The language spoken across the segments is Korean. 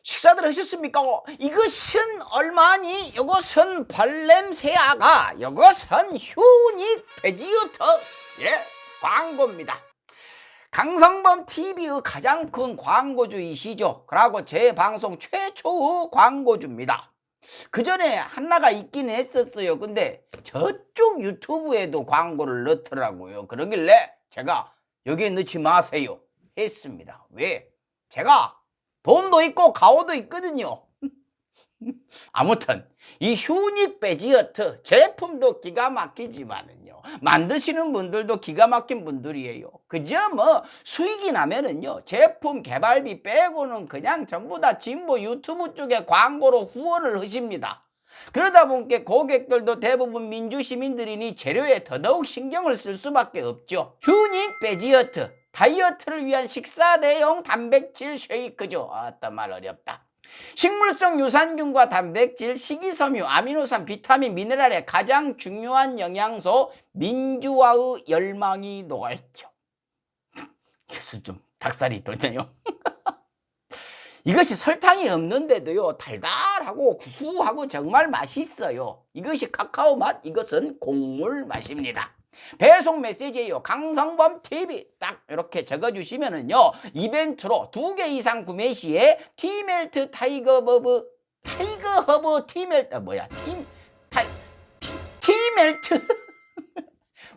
식사들 하셨습니까? 이것은 얼마니? 이것은 발냄새아가, 이것은 휴닉 베지어터 광고입니다. 강성범 TV의 가장 큰 광고주이시죠. 그리고 제 방송 최초의 광고주입니다. 그 전에 하나가 있긴 했었어요. 근데 저쪽 유튜브에도 광고를 넣더라고요. 그러길래 제가 여기에 넣지 마세요 했습니다. 왜? 제가 돈도 있고 가오도 있거든요. 아무튼 이 휴닉 베지어트 제품도 기가 막히지만은요, 만드시는 분들도 기가 막힌 분들이에요. 그저 뭐 수익이 나면은요, 제품 개발비 빼고는 그냥 전부 다 진보 유튜브 쪽에 광고로 후원을 하십니다. 그러다 보니까 고객들도 대부분 민주시민들이니 재료에 더더욱 신경을 쓸 수밖에 없죠. 휴닉 베지어트, 다이어트를 위한 식사 대용 단백질 쉐이크죠. 어떤 말 어렵다. 식물성 유산균과 단백질, 식이섬유, 아미노산, 비타민, 미네랄의 가장 중요한 영양소 민주화의 열망이 녹아있죠. 그래서 좀 닭살이 돋네요. 이것이 설탕이 없는데도요, 달달하고 구수하고 정말 맛있어요. 이것이 카카오 맛, 이것은 곡물 맛입니다. 배송 메시지예요. 강성범 TV 딱 이렇게 적어주시면은요, 이벤트로 2개 이상 구매 시에 티멜트 타이거 허브 티멜트 티멜트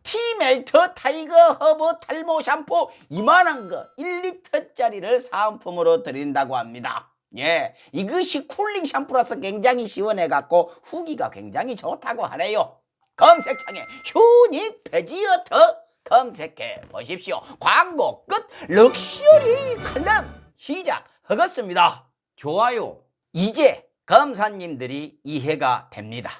티멜트 타이거 허브 탈모 샴푸 2만원 거 1리터짜리를 사은품으로 드린다고 합니다. 예, 이것이 쿨링 샴푸라서 굉장히 시원해갖고 후기가 굉장히 좋다고 하네요. 검색창에 휴닉 베지어터 검색해 보십시오. 광고 끝. 럭셔리 칼럼 시작하겠습니다. 좋아요. 이제 검사님들이 이해가 됩니다.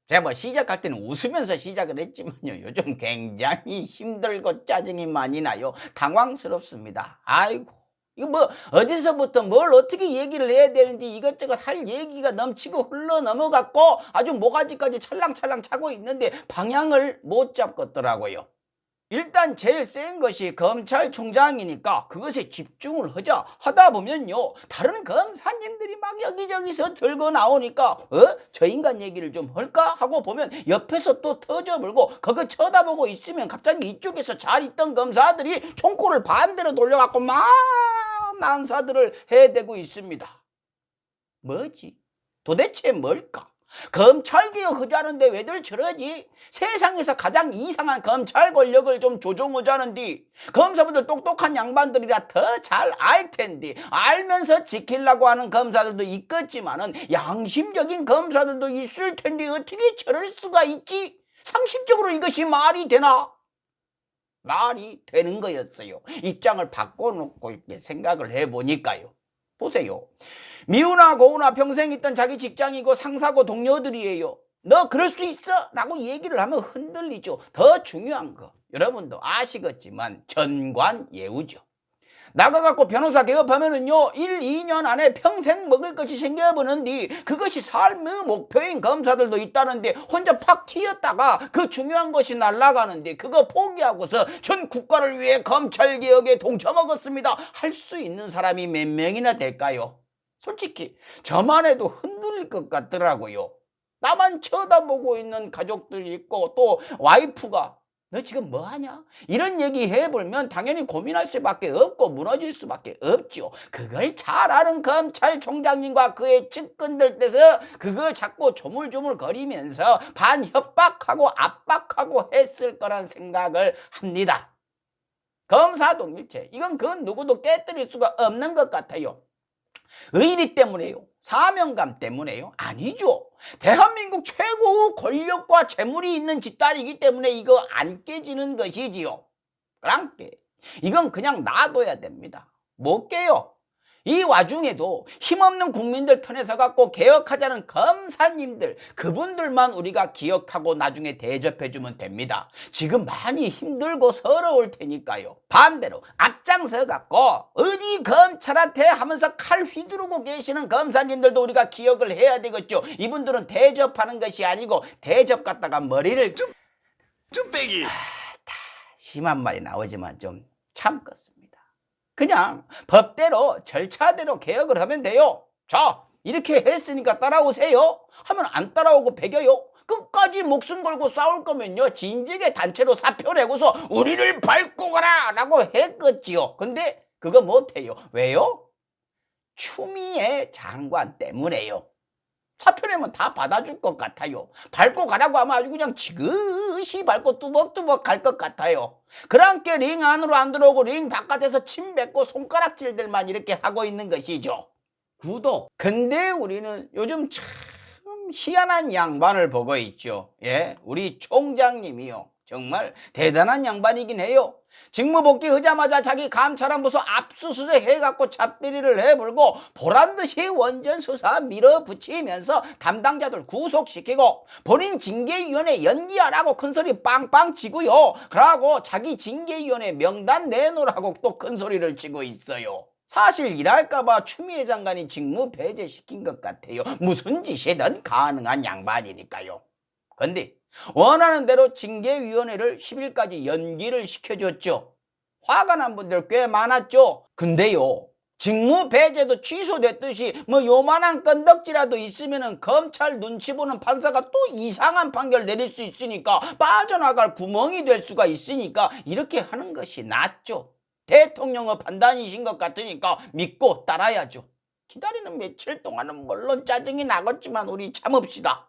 제가 뭐 시작할 때는 웃으면서 시작을 했지만요, 요즘 굉장히 힘들고 짜증이 많이 나요. 당황스럽습니다. 아이고, 이거 뭐 어디서부터 뭘 어떻게 얘기를 해야 되는지 이것저것 할 얘기가 넘치고 흘러 넘어갔고 아주 모가지까지 찰랑찰랑 차고 있는데 방향을 못 잡겠더라고요. 일단 제일 센 것이 검찰총장이니까 그것에 집중을 하다 보면요, 다른 검사님들이 막 여기저기서 들고 나오니까 저 인간 얘기를 좀 할까 하고 보면 옆에서 또 터져불고 그거 쳐다보고 있으면 갑자기 이쪽에서 잘 있던 검사들이 총코를 반대로 돌려갖고 막 난사들을 해대고 있습니다. 뭐지? 도대체 뭘까? 검찰개혁 하자는데 왜들 저러지? 세상에서 가장 이상한 검찰 권력을 좀 조종하자는데 검사분들 똑똑한 양반들이라 더 잘 알 텐데 알면서 지키려고 하는 검사들도 있겠지만은 양심적인 검사들도 있을 텐데 어떻게 저럴 수가 있지? 상식적으로 이것이 말이 되나? 말이 되는 거였어요. 입장을 바꿔놓고 이렇게 생각을 해보니까요. 보세요. 미우나 고우나 평생 있던 자기 직장이고 상사고 동료들이에요. 너 그럴 수 있어? 라고 얘기를 하면 흔들리죠. 더 중요한 거 여러분도 아시겠지만 전관예우죠. 나가갖고 변호사 개업하면은요 1, 2년 안에 평생 먹을 것이 생겨버는데 그것이 삶의 목표인 검사들도 있다는데 혼자 팍 튀었다가 그 중요한 것이 날아가는데 그거 포기하고서 전 국가를 위해 검찰개혁에 동참하겠습니다 할 수 있는 사람이 몇 명이나 될까요? 솔직히 저만 해도 흔들릴 것 같더라고요. 나만 쳐다보고 있는 가족들이 있고 또 와이프가 너 지금 뭐하냐? 이런 얘기 해보면 당연히 고민할 수밖에 없고 무너질 수밖에 없죠. 그걸 잘 아는 검찰총장님과 그의 측근들 께서 그걸 자꾸 조물조물 거리면서 반협박하고 압박하고 했을 거란 생각을 합니다. 검사동일체 이건 그 누구도 깨뜨릴 수가 없는 것 같아요. 의리 때문에요? 사명감 때문에요? 아니죠. 대한민국 최고 권력과 재물이 있는 집단이기 때문에 이거 안 깨지는 것이지요. 그러니까 이건 그냥 놔둬야 됩니다. 못 깨요. 이 와중에도 힘없는 국민들 편에 서갖고 개혁하자는 검사님들 그분들만 우리가 기억하고 나중에 대접해주면 됩니다. 지금 많이 힘들고 서러울 테니까요. 반대로 앞장서갖고 어디 검찰한테 하면서 칼 휘두르고 계시는 검사님들도 우리가 기억을 해야 되겠죠. 이분들은 대접하는 것이 아니고 대접 갖다가 머리를 좀 빼기. 다 심한 말이 나오지만 좀 참겠습니다. 그냥 법대로 절차대로 개혁을 하면 돼요. 자, 이렇게 했으니까 따라오세요 하면 안 따라오고 배겨요. 끝까지 목숨 걸고 싸울 거면요, 진즉에 단체로 사표 내고서 우리를 밟고 가라 라고 했겠지요. 근데 그거 못해요. 왜요? 추미애 장관 때문에요. 사표 내면 다 받아줄 것 같아요. 밟고 가라고 하면 아주 그냥 지그시 밟고 뚜벅뚜벅 갈 것 같아요. 그랑께 링 안으로 안 들어오고 링 바깥에서 침 뱉고 손가락질들만 이렇게 하고 있는 것이죠. 구독. 근데 우리는 요즘 참 희한한 양반을 보고 있죠. 예, 우리 총장님이요, 정말 대단한 양반이긴 해요. 직무복귀 하자마자 자기 감찰원부서 압수수색 해갖고 잡대리를 해불고 보란듯이 원전 수사 밀어붙이면서 담당자들 구속시키고 본인 징계위원회 연기하라고 큰소리 빵빵 치고요. 그러고 자기 징계위원회 명단 내놓으라고 또 큰소리를 치고 있어요. 사실 일할까봐 추미애 장관이 직무 배제시킨 것 같아요. 무슨 짓이든 가능한 양반이니까요. 근데 원하는 대로 징계위원회를 10일까지 연기를 시켜줬죠. 화가 난 분들 꽤 많았죠. 근데요, 직무 배제도 취소됐듯이 뭐 요만한 건덕지라도 있으면은 검찰 눈치 보는 판사가 또 이상한 판결 내릴 수 있으니까, 빠져나갈 구멍이 될 수가 있으니까 이렇게 하는 것이 낫죠. 대통령의 판단이신 것 같으니까 믿고 따라야죠. 기다리는 며칠 동안은 물론 짜증이 나겠지만 우리 참읍시다.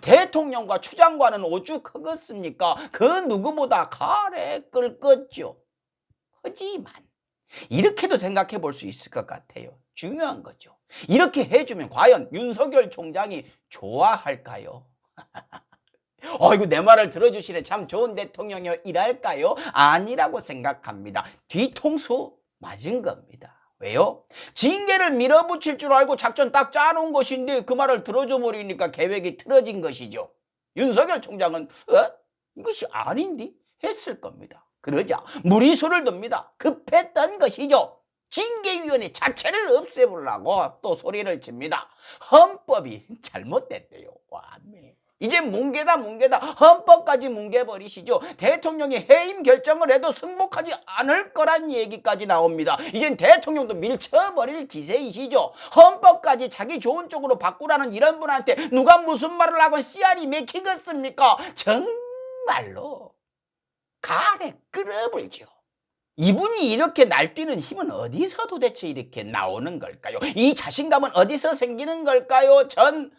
대통령과 추장관은 오죽하겠습니까? 그 누구보다 가래 끓겠죠. 하지만 이렇게도 생각해 볼 수 있을 것 같아요. 중요한 거죠. 이렇게 해주면 과연 윤석열 총장이 좋아할까요? 이거 내 말을 들어주시네, 참 좋은 대통령이랄까요? 아니라고 생각합니다. 뒤통수 맞은 겁니다. 왜요? 징계를 밀어붙일 줄 알고 작전 딱 짜놓은 것인데 그 말을 들어줘 버리니까 계획이 틀어진 것이죠. 윤석열 총장은 이것이 아닌데 했을 겁니다. 그러자 무리수를 둡니다. 급했던 것이죠. 징계위원회 자체를 없애보려고 또 소리를 칩니다. 헌법이 잘못됐대요. 이제 뭉개다 헌법까지 뭉개버리시죠. 대통령이 해임 결정을 해도 승복하지 않을 거란 얘기까지 나옵니다. 이젠 대통령도 밀쳐버릴 기세이시죠. 헌법까지 자기 좋은 쪽으로 바꾸라는 이런 분한테 누가 무슨 말을 하건 씨알이 맥히겠습니까? 정말로 가래 끓어불죠. 이분이 이렇게 날뛰는 힘은 어디서 도대체 이렇게 나오는 걸까요? 이 자신감은 어디서 생기는 걸까요? 전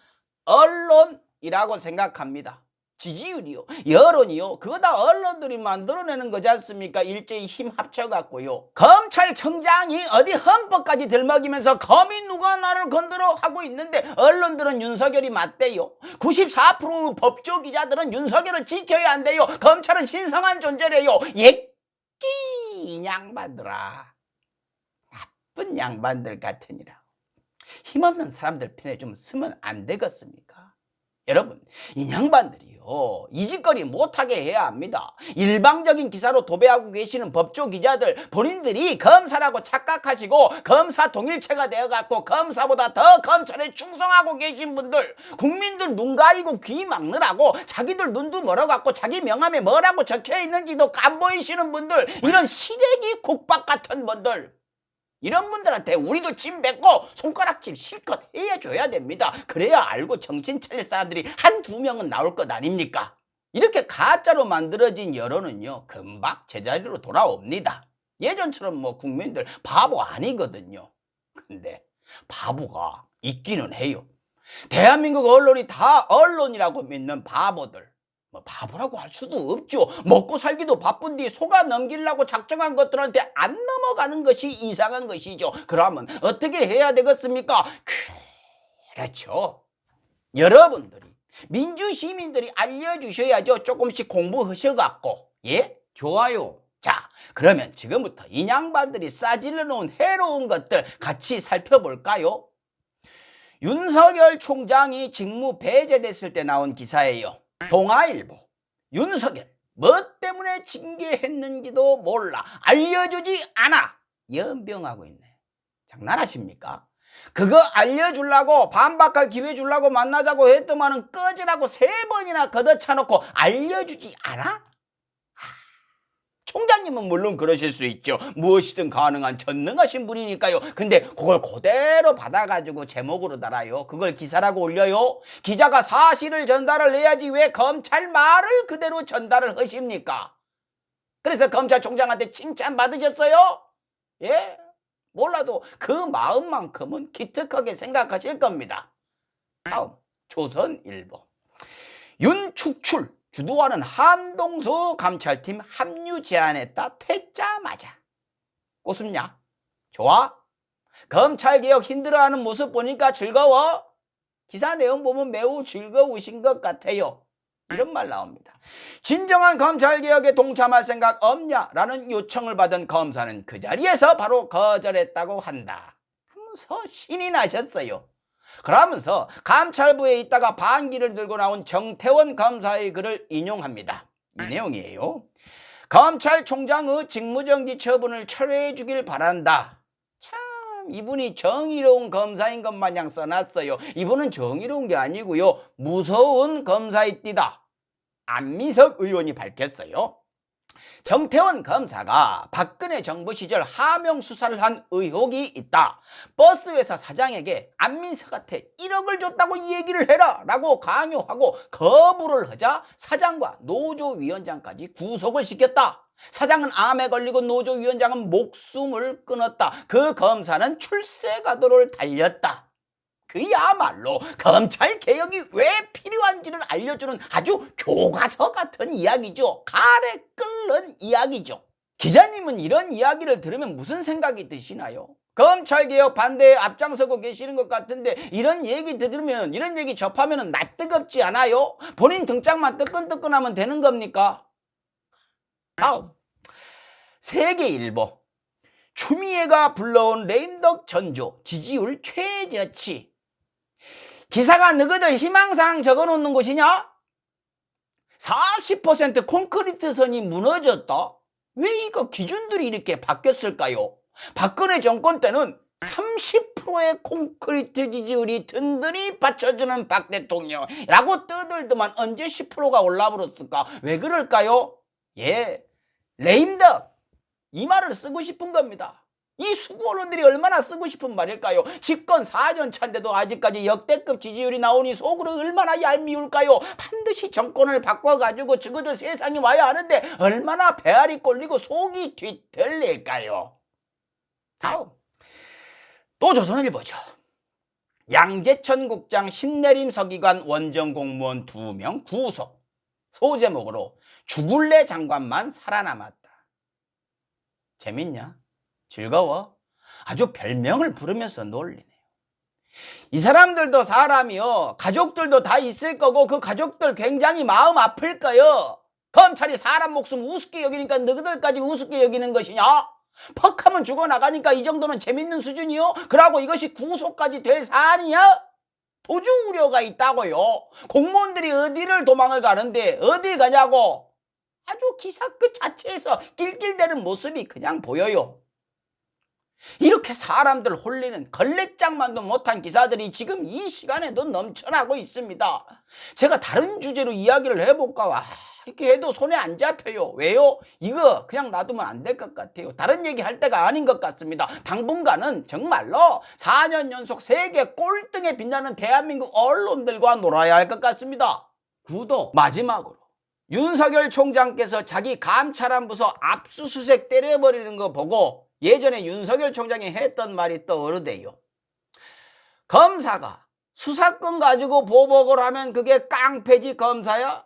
언론이라고 생각합니다. 지지율이요, 여론이요, 그거 다 언론들이 만들어내는 거지 않습니까? 일제히 힘 합쳐갖고요. 검찰청장이 어디 헌법까지 들먹이면서 검이 누가 나를 건드려 하고 있는데 언론들은 윤석열이 맞대요. 94% 법조 기자들은 윤석열을 지켜야 한대요. 검찰은 신성한 존재래요. 이 양반들아, 나쁜 양반들 같으니라. 힘없는 사람들 편에 좀 서면 안 되겠습니까? 여러분, 이 양반들이요, 이 짓거리 못하게 해야 합니다. 일방적인 기사로 도배하고 계시는 법조 기자들, 본인들이 검사라고 착각하시고 검사 동일체가 되어갖고 검사보다 더 검찰에 충성하고 계신 분들, 국민들 눈 가리고 귀 막느라고 자기들 눈도 멀어갖고 자기 명함에 뭐라고 적혀있는지도 안 보이시는 분들, 이런 시래기 국밥 같은 분들, 이런 분들한테 우리도 침 뱉고 손가락질 실컷 해줘야 됩니다. 그래야 알고 정신 차릴 사람들이 한두 명은 나올 것 아닙니까? 이렇게 가짜로 만들어진 여론은요, 금방 제자리로 돌아옵니다. 예전처럼 뭐 국민들 바보 아니거든요. 근데 바보가 있기는 해요. 대한민국 언론이 다 언론이라고 믿는 바보들, 뭐 바보라고 할 수도 없죠. 먹고 살기도 바쁜데 속아 넘기려고 작정한 것들한테 안 넘어가는 것이 이상한 것이죠. 그러면 어떻게 해야 되겠습니까? 그렇죠. 여러분들이, 민주시민들이 알려주셔야죠. 조금씩 공부하셔갖고. 예? 좋아요. 자, 그러면 지금부터 이 양반들이 싸질러 놓은 해로운 것들 같이 살펴볼까요? 윤석열 총장이 직무 배제됐을 때 나온 기사예요. 동아일보, 윤석열 뭐 때문에 징계했는지도 몰라, 알려주지 않아. 연병하고 있네. 장난하십니까? 그거 알려주려고, 반박할 기회 주려고 만나자고 했더만은 꺼지라고 3번이나 걷어차놓고 알려주지 않아? 총장님은 물론 그러실 수 있죠. 무엇이든 가능한 전능하신 분이니까요. 근데 그걸 그대로 받아가지고 제목으로 달아요. 그걸 기사라고 올려요. 기자가 사실을 전달을 해야지 왜 검찰 말을 그대로 전달을 하십니까? 그래서 검찰총장한테 칭찬 받으셨어요? 예? 몰라도 그 마음만큼은 기특하게 생각하실 겁니다. 다음 조선일보. 윤축출 주도하는 한동수 감찰팀 합류 제안했다 퇴짜마자. 꼬숩냐? 좋아? 검찰개혁 힘들어하는 모습 보니까 즐거워? 기사 내용 보면 매우 즐거우신 것 같아요. 이런 말 나옵니다. 진정한 검찰개혁에 동참할 생각 없냐라는 요청을 받은 검사는 그 자리에서 바로 거절했다고 한다 하면서 신이 나셨어요. 그러면서 감찰부에 있다가 반기를 들고 나온 정태원 검사의 글을 인용합니다. 이 내용이에요. 검찰총장의 직무정지 처분을 철회해 주길 바란다. 참 이분이 정의로운 검사인 것 마냥 써놨어요. 이분은 정의로운 게 아니고요. 무서운 검사입니다. 안민석 의원이 밝혔어요. 정태원 검사가 박근혜 정부 시절 하명 수사를 한 의혹이 있다. 버스회사 사장에게 안민석한테 1억을 줬다고 얘기를 해라 라고 강요하고 거부를 하자 사장과 노조위원장까지 구속을 시켰다. 사장은 암에 걸리고 노조위원장은 목숨을 끊었다. 그 검사는 출세가도를 달렸다. 그야말로 검찰개혁이 왜 필요한지를 알려주는 아주 교과서 같은 이야기죠. 가래 끓는 이야기죠. 기자님은 이런 이야기를 들으면 무슨 생각이 드시나요? 검찰개혁 반대에 앞장서고 계시는 것 같은데 이런 얘기 들으면, 이런 얘기 접하면 나 뜨겁지 않아요? 본인 등짝만 뜨끈뜨끈하면 되는 겁니까? 다음 세계일보. 추미애가 불러온 레임덕 전조 지지율 최저치. 기사가 너희들 희망사항 적어놓는 곳이냐? 40% 콘크리트 선이 무너졌다? 왜 이거 기준들이 이렇게 바뀌었을까요? 박근혜 정권 때는 30%의 콘크리트 지지율이 든든히 받쳐주는 박 대통령이라고 떠들더만 언제 10%가 올라버렸을까? 왜 그럴까요? 예, 레임덕 이 말을 쓰고 싶은 겁니다. 이 수구 언론들이 얼마나 쓰고 싶은 말일까요? 집권 4년 차인데도 아직까지 역대급 지지율이 나오니 속으로 얼마나 얄미울까요? 반드시 정권을 바꿔가지고 저거들 세상에 와야 하는데 얼마나 배알이 꼴리고 속이 뒤틀릴까요? 다음 또 조선일보죠. 양재천 국장 신내림 서기관 원정 공무원 2명 구속. 소제목으로 죽을래 장관만 살아남았다. 재밌냐? 즐거워? 아주 별명을 부르면서 놀리네요. 이 사람들도 사람이요. 가족들도 다 있을 거고 그 가족들 굉장히 마음 아플 거요. 검찰이 사람 목숨 우습게 여기니까 너희들까지 우습게 여기는 것이냐? 퍽하면 죽어나가니까 이 정도는 재밌는 수준이요? 그러고 이것이 구속까지 될 사안이야? 도주 우려가 있다고요. 공무원들이 어디를 도망을 가는데 어딜 가냐고. 아주 기사 그 자체에서 낄낄대는 모습이 그냥 보여요. 이렇게 사람들 홀리는 걸레짝만도 못한 기사들이 지금 이 시간에도 넘쳐나고 있습니다. 제가 다른 주제로 이야기를 해볼까 이렇게 해도 손에 안 잡혀요. 왜요? 이거 그냥 놔두면 안 될 것 같아요. 다른 얘기 할 때가 아닌 것 같습니다. 당분간은 정말로 4년 연속 세계 꼴등에 빛나는 대한민국 언론들과 놀아야 할 것 같습니다. 구독. 마지막으로 윤석열 총장께서 자기 감찰안 부서 압수수색 때려버리는 거 보고 예전에 윤석열 총장이 했던 말이 떠오르대요. 검사가 수사권 가지고 보복을 하면 그게 깡패지 검사야?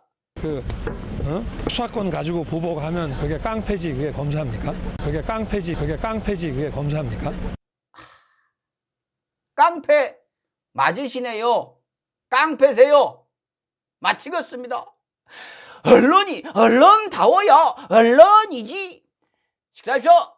수사권 가지고 보복하면 그게 깡패지 그게 검사입니까? 그게 깡패지 그게 검사입니까? 깡패 맞으시네요. 깡패세요. 마치겠습니다. 언론다워야 언론이지. 식사하십시오.